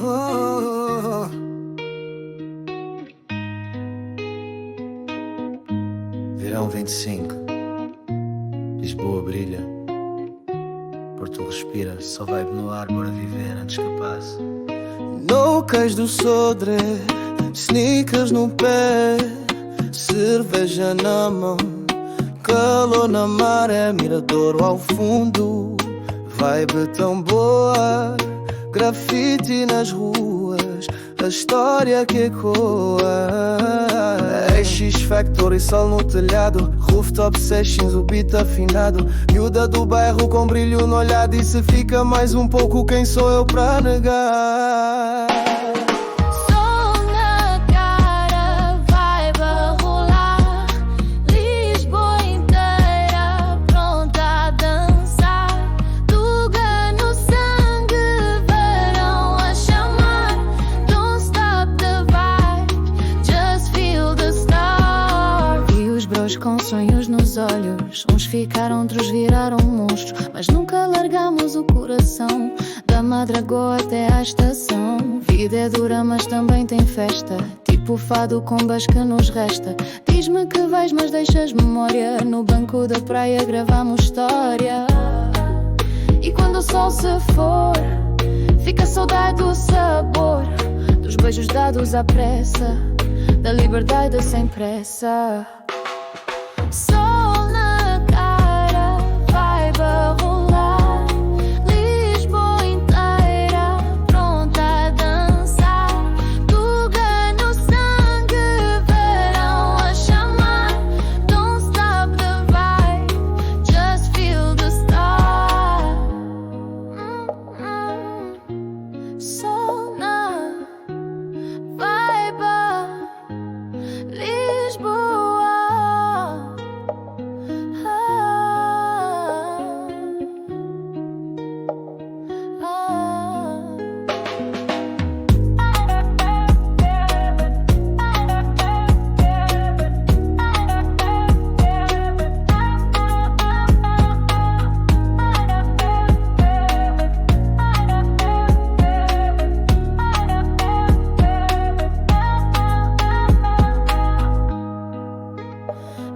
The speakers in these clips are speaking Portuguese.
oh. Verão 25, Lisboa brilha, Porto respira, só vibe no ar, bora viver antes que passe. No cais do Sodré, sneakers no pé, cerveja na mão, calor na maré, Miradouro ao fundo, vibe tão boa, grafite nas ruas, a história que ecoa. X-Factor e sol no telhado, rooftop sessions, o beat afinado, miúda do bairro com brilho no olhar, e se fica mais um pouco, quem sou eu pra negar? Com sonhos nos olhos, uns ficaram, outros viraram monstros, mas nunca largamos o coração, da Madragoa até à estação. Vida é dura, mas também tem festa, tipo fado com bas que nos resta. Diz-me que vais, mas deixas memória, no banco da praia gravamos história. E quando o sol se for, fica saudade do sabor, dos beijos dados à pressa, da liberdade sem pressa. Sol na cara, vibe a rolar, Lisboa inteira pronta a dançar, Tuga no sangue, verão a chamar. Don't stop the vibe, just feel the star. Sol na vibe, Lisboa.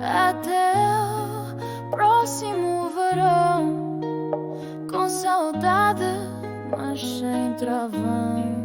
Até o próximo verão, com saudade, mas sem travão.